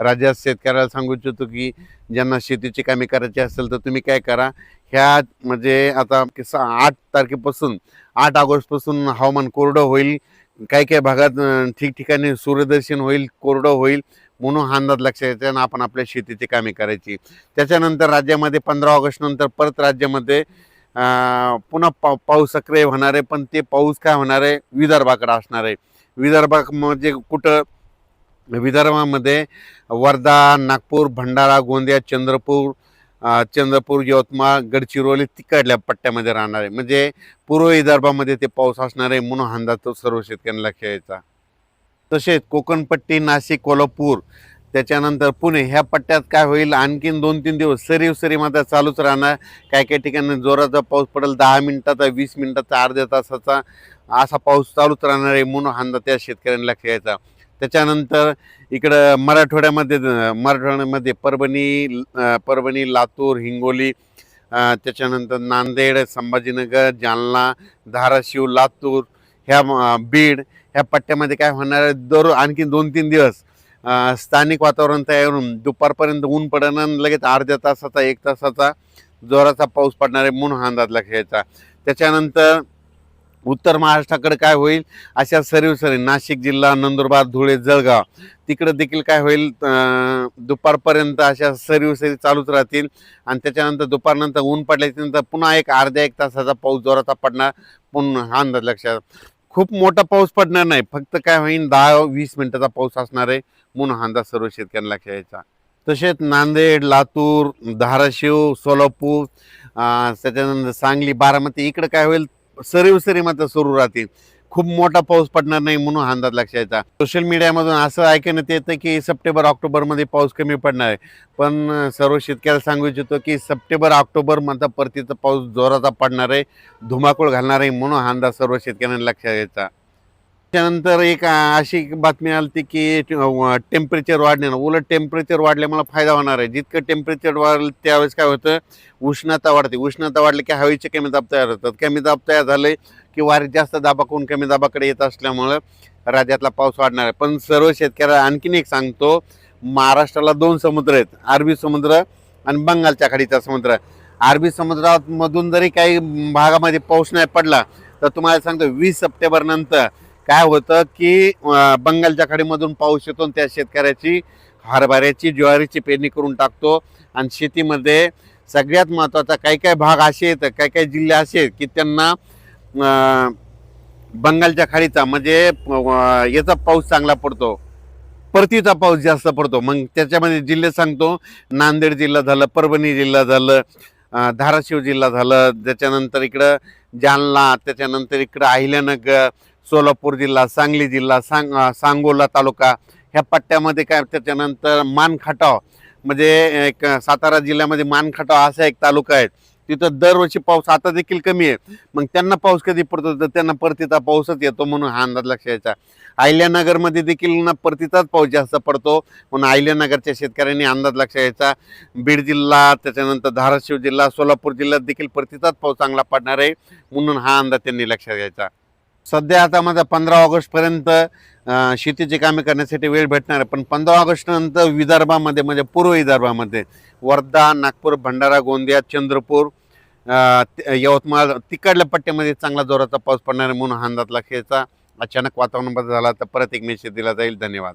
राज्यात शेतकऱ्याला सांगू इच्छितो की ज्यांना शेतीची कामे करायची असेल तर तुम्ही काय करा, ह्या म्हणजे आता 8 तारखेपासून 8 ऑगस्टपासून हवामान कोरडं होईल. काही काही भागात ठिकठिकाणी सूर्यदर्शन होईल, कोरडं होईल, म्हणून हा अंदाज लक्षात घ्यायचा आणि आपण आपल्या शेतीची कामे करायची. त्याच्यानंतर राज्यामध्ये 15 ऑगस्ट नंतर परत राज्यामध्ये पुन्हा पाऊस सक्रिय होणार आहे. पण ते पाऊस काय होणार आहे, विदर्भाकडे असणार आहे. विदर्भात म्हणजे कुठं, विदर्भामध्ये वर्धा, नागपूर, भंडारा, गोंदिया, चंद्रपूर, यवतमाळ, गडचिरोली तिकडल्या पट्ट्यामध्ये राहणार आहे. म्हणजे पूर्व विदर्भामध्ये ते पाऊस असणार आहे, म्हणून अंदाज तो सर्व शेतकऱ्यांना लक्षात यायचा. तसेच कोकणपट्टी, नाशिक, कोल्हापूर, त्याच्यानंतर पुणे ह्या पट्ट्यात काय होईल, आणखीन 2-3 दिवस सरी मात्र चालूच राहणार. काही काही ठिकाणी जोराचा पाऊस पडेल, 10 मिनिटाचा, 20 मिनिटाचा, अर्ध्या तासाचा असा पाऊस चालूच राहणार आहे, म्हणून अंदाज त्या शेतकऱ्यांना लक्षात घ्यायचा. त्याच्यानंतर इकडं मराठवाड्यामध्ये परभणी, लातूर, हिंगोली, त्याच्यानंतर नांदेड, संभाजीनगर, जालना, धाराशिव, लातूर, बीड ह्या पट्ट्यामध्ये काय होणार आहे, आणखी 2-3 दिवस स्थानिक वातावरण तयार होऊन दुपारपर्यंत ऊन पडणार, लगेच अर्ध्या तासाचा 1 तासाचा जोराचा पाऊस पडणार आहे, म्हणून हा अंदाज लक्षात घ्यायचा. त्याच्यानंतर उत्तर महाराष्ट्राकडे काय होईल, अशा सरी नाशिक जिल्हा, नंदुरबार, धुळे, जळगाव तिकडे देखील काय होईल, दुपारपर्यंत अशा सरी चालूच राहतील. आणि त्याच्यानंतर दुपारनंतर ऊन पडल्यानंतर पुन्हा अर्ध्या 1 तासाचा पाऊस जोराचा पडणार, पुन्हा हा अंदाज लक्षात. खूप मोठा पाऊस पडणार नाही, फक्त काय होईल 10-20 मिनिटाचा पाऊस असणार आहे, म्हणून हा अंदाज सर्व शेतकऱ्यांना लक्षात यायचा. तसेच नांदेड, लातूर, धाराशिव, सोलापूर, त्याच्यानंतर सांगली, बारामती इकडे काय होईल, सरी मात्र सुरू राहतील. खूप मोठा पाऊस पडणार नाही, म्हणून हा अंदाज लक्षात यायचा. सोशल मीडियामधून असं ऐकण्यात येतं की सप्टेंबर ऑक्टोबरमध्ये पाऊस कमी पडणार आहे, पण सर्व शेतकऱ्याला सांगू इच्छितो की सप्टेंबर ऑक्टोबर मध्ये परतीचा पाऊस जोराचा पडणार आहे, धुमाकूळ घालणार आहे, म्हणून हा अंदाज सर्व शेतकऱ्यांना लक्षात यायचा. त्यानंतर एक अशी बातमी आली की टेम्परेचर वाढणे, उलट टेम्परेचर वाढल्यामुळे फायदा होणार आहे. जितकं टेम्परेचर वाढेल त्यावेळेस काय होतं, उष्णता वाढते. उष्णता वाढली की हवेचे कमी दाब तयार होतात. कमी दाब तयार झाले की वारे जास्त दाबाकडून कमी दाबाकडे येत असल्यामुळं राज्यातला पाऊस वाढणार आहे. पण सर्व शेतकऱ्याला आणखीन एक सांगतो, महाराष्ट्राला 2 समुद्र आहेत, अरबी समुद्र आणि बंगालच्या खाडीचा समुद्र. अरबी समुद्रामधून जरी काही भागामध्ये पाऊस नाही पडला तर तुम्हाला सांगतो 20 सप्टेंबर नंतर काय होतं की बंगालच्या खाडीमधून पाऊस येतो, त्या शेतकऱ्याची हरभऱ्याची, ज्वारीची पेरणी करून टाकतो. आणि शेतीमध्ये सगळ्यात महत्त्वाचा काही भाग असे आहेत, काही जिल्हे असे आहेत की त्यांना बंगालच्या खाडीचा म्हणजे याचा पाऊस चांगला पडतो, परतीचा पाऊस जास्त पडतो. मग त्याच्यामध्ये जिल्हे सांगतो, नांदेड जिल्हा झालं, परभणी जिल्हा झालं, धाराशिव जिल्हा झालं, त्याच्यानंतर इकडं जालना, त्याच्यानंतर इकडं अहिल्यानगर, सोलापूर जिल्हा, सांगली जिल्हा, सांगोला तालुका ह्या पट्ट्यामध्ये काय. त्याच्यानंतर मानखटाव म्हणजे एक सातारा जिल्ह्यामध्ये मानखटाव असा एक तालुका आहे, तिथं दरवर्षी पाऊस आता देखील कमी आहे. मग त्यांना पाऊस कधी पडतो, तर त्यांना परतीचा पाऊसच येतो, म्हणून हा अंदाज लक्षात यायचा. अहिल्यानगरमध्ये देखील ना परतीचाच पाऊस जास्त पडतो, म्हणून अहिल्यानगरच्या शेतकऱ्यांनी अंदाज लक्षात यायचा. बीड जिल्हा, त्याच्यानंतर धाराशिव जिल्हा, सोलापूर जिल्ह्यात देखील परतीचाच पाऊस चांगला पडणार आहे, म्हणून हा अंदाज त्यांनी लक्षात घ्यायचा. सध्या आता माझा 15 ऑगस्टपर्यंत शेतीची कामे करण्यासाठी वेळ भेटणार आहे, पण 15 ऑगस्ट नंतर विदर्भामध्ये म्हणजे पूर्व विदर्भामध्ये वर्धा, नागपूर, भंडारा, गोंदिया, चंद्रपूर, यवतमाळ तिकडल्या पट्ट्यामध्ये चांगला जोराचा पाऊस पडणार आहे, म्हणून हा अंदाज लक्षात यायचा. अचानक वातावरण बदल झाला तर परत एक मेसेज दिला जाईल. धन्यवाद.